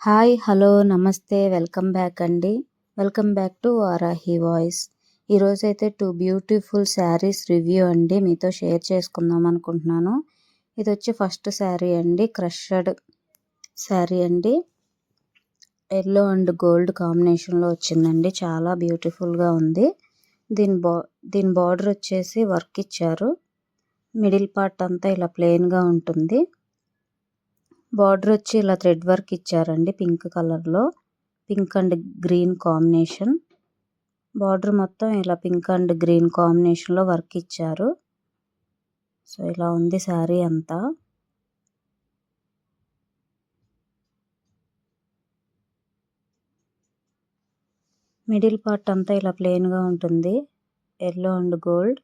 Hi! Hello! నమస్తే! Welcome back అండి. Welcome back to Varahi voice. ఈరోజైతే 2 బ్యూటిఫుల్ శారీస్ రివ్యూ అండి మీతో షేర్ చేసుకుందాం అనుకుంటున్నాను. ఇదొచ్చి ఫస్ట్ శారీ అండి. క్రషడ్ శారీ అండి. యెల్లో అండ్ గోల్డ్ కాంబినేషన్‌లో వచ్చిందండి. చాలా బ్యూటిఫుల్‌గా ఉంది. దీని బార్డర్ వచ్చేసి వర్క్ ఇచ్చారు. మిడిల్ పార్ట్ అంతా ఇలా ప్లెయిన్‌గా ఉంటుంది. బార్డర్ వచ్చి ఇలా థ్రెడ్ వర్క్ ఇచ్చారండి పింక్ కలర్లో. Pink and green combination. Border మొత్తం ఇలా పింక్ అండ్ గ్రీన్ కాంబినేషన్లో వర్క్ ఇచ్చారు. సో ఇలా ఉంది శారీ అంతా. మిడిల్ పార్ట్ అంతా ఇలా ప్లెయిన్గా ఉంటుంది. Yellow and gold.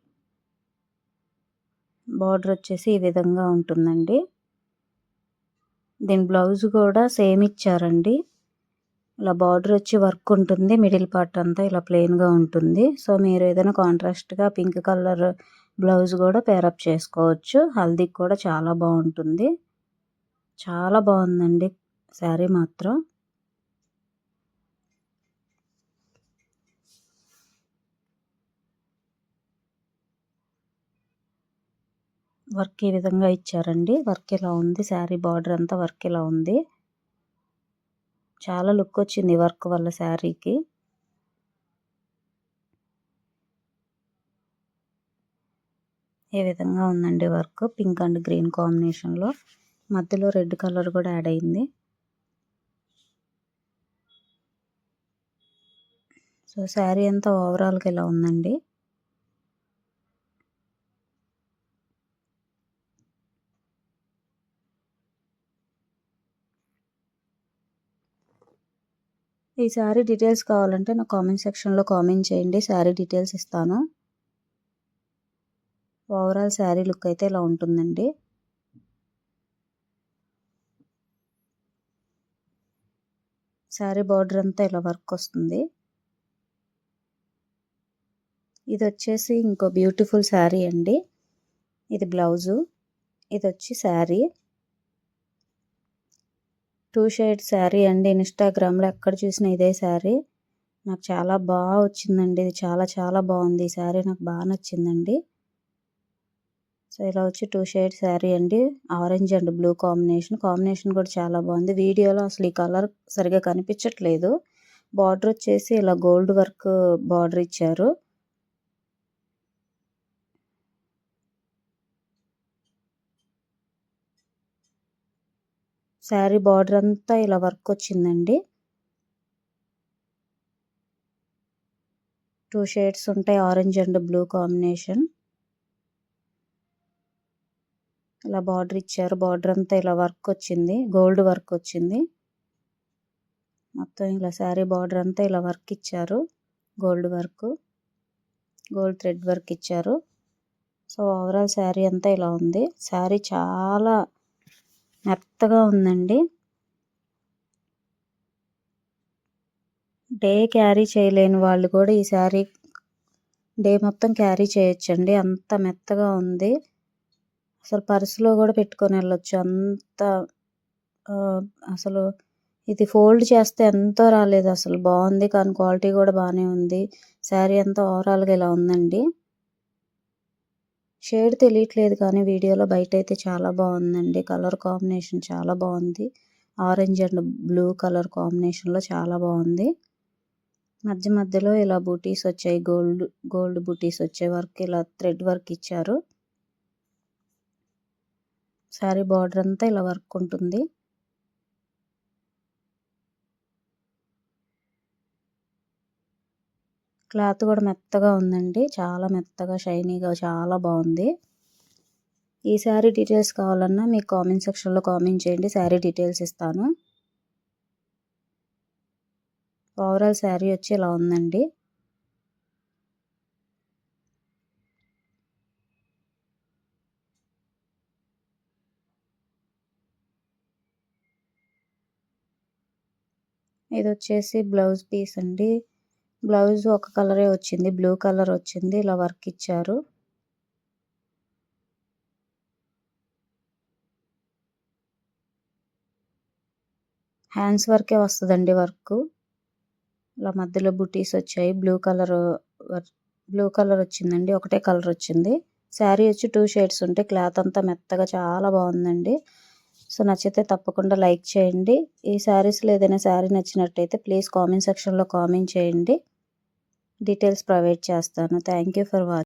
బార్డర్ వచ్చేసి ఈ విధంగా ఉంటుందండి. దీని బ్లౌజ్ కూడా సేమ్ ఇచ్చారండి. ఇలా బార్డర్ వచ్చి వర్క్ ఉంటుంది. మిడిల్ పార్ట్ అంతా ఇలా ప్లెయిన్గా ఉంటుంది. సో మీరు ఏదైనా కాంట్రాస్ట్గా పింక్ కలర్ బ్లౌజ్ కూడా పేరప్ చేసుకోవచ్చు. హల్దీకి కూడా చాలా బాగుంటుంది. చాలా బాగుందండి శారీ మాత్రం. వర్క్ ఈ విధంగా ఇచ్చారండి. వర్క్ ఇలా ఉంది. శారీ బార్డర్ అంతా వర్క్ ఇలా ఉంది. చాలా లుక్ వచ్చింది వర్క్ వల్ల శారీకి. ఈ విధంగా ఉందండి వర్క్. పింక్ అండ్ గ్రీన్ కాంబినేషన్లో మధ్యలో రెడ్ కలర్ కూడా యాడ్ అయింది. సో శారీ అంతా ఓవరాల్గా ఇలా ఉందండి. ఈ శారీ డీటెయిల్స్ కావాలంటే నా కామెంట్ సెక్షన్లో కామెంట్ చేయండి. శారీ డీటెయిల్స్ ఇస్తాను. ఓవరాల్ శారీ లుక్ అయితే ఇలా ఉంటుందండి. శారీ బార్డర్ అంతా ఇలా వర్క్ వస్తుంది. ఇది వచ్చేసి ఇంకో బ్యూటిఫుల్ శారీ అండి. ఇది బ్లౌజు. ఇది వచ్చి శారీ 2 షేడ్ శారీ అండి. ఇన్స్టాగ్రామ్లో ఎక్కడ చూసినా ఇదే శారీ. నాకు చాలా బాగా వచ్చిందండి. ఇది చాలా చాలా బాగుంది. ఈ శారీ నాకు బాగా నచ్చిందండి. సో ఇలా వచ్చి 2 షేడ్ శారీ అండి. ఆరెంజ్ అండ్ బ్లూ కాంబినేషన్ కూడా చాలా బాగుంది. వీడియోలో అసలు ఈ కలర్ సరిగా కనిపించట్లేదు. బార్డర్ వచ్చేసి ఇలా గోల్డ్ వర్క్ బార్డర్ ఇచ్చారు. శారీ బార్డర్ అంతా ఇలా వర్క్ వచ్చిందండి. 2 షేడ్స్ ఉంటాయి. Orange and blue combination. ఇలా బార్డర్ ఇచ్చారు. బార్డర్ అంతా ఇలా వర్క్ వచ్చింది. గోల్డ్ వర్క్ వచ్చింది. మొత్తం ఇలా శారీ బార్డర్ అంతా ఇలా వర్క్ ఇచ్చారు. Gold work, gold thread work ఇచ్చారు. సో ఓవరాల్ శారీ అంతా ఇలా ఉంది. శారీ చాలా మెత్తగా ఉందండి. డే క్యారీ చేయలేని వాళ్ళు కూడా ఈ శారీ డే మొత్తం క్యారీ చేయొచ్చండి. అంత మెత్తగా ఉంది. అసలు పర్సులో కూడా పెట్టుకొని వెళ్ళొచ్చు. అంత అసలు ఇది ఫోల్డ్ చేస్తే ఎంతో రాలేదు. అసలు బాగుంది. కానీ క్వాలిటీ కూడా బాగానే ఉంది. శారీ అంతా ఓవరాల్గా ఇలా ఉందండి. షేడ్ తెలియట్లేదు కానీ వీడియోలో బయట అయితే చాలా బాగుందండి. కలర్ కాంబినేషన్ చాలా బాగుంది. ఆరెంజ్ అండ్ బ్లూ కలర్ కాంబినేషన్లో చాలా బాగుంది. మధ్య మధ్యలో ఇలా బూటీస్ వచ్చాయి. గోల్డ్ బూటీస్ వచ్చే వర్క్ ఇలా థ్రెడ్ వర్క్ ఇచ్చారు. శారీ బార్డర్ అంతా ఇలా వర్క్ ఉంటుంది. క్లాత్ కూడా మెత్తగా ఉందండి. చాలా మెత్తగా షైనీగా చాలా బాగుంది. ఈ శారీ డీటెయిల్స్ కావాలన్నా మీకు కామెంట్ సెక్షన్లో కామెంట్ చేయండి. శారీ డీటెయిల్స్ ఇస్తాను. ఓవరాల్ శారీ వచ్చి ఇలా ఉందండి. ఇది వచ్చేసి బ్లౌజ్ పీస్ అండి. బ్లౌజ్ ఒక కలరే వచ్చింది. బ్లూ కలర్ వచ్చింది. ఇలా వర్క్ ఇచ్చారు. హ్యాండ్స్ వరకే వస్తుందండి వర్క్. ఇలా మధ్యలో బుటీస్ వచ్చాయి. బ్లూ కలర్ వచ్చిందండి. ఒకటే కలర్ వచ్చింది. శారీ వచ్చి 2 షేడ్స్ ఉంటాయి. క్లాత్ అంతా మెత్తగా చాలా బాగుందండి. సో నచ్చితే తప్పకుండా లైక్ చేయండి. ఈ శారీస్లో ఏదైనా శారీ నచ్చినట్టయితే ప్లీజ్ కామెంట్ సెక్షన్లో కామెంట్ చేయండి. డీటెయిల్స్ ప్రొవైడ్ చేస్తాను. Thank you for watching.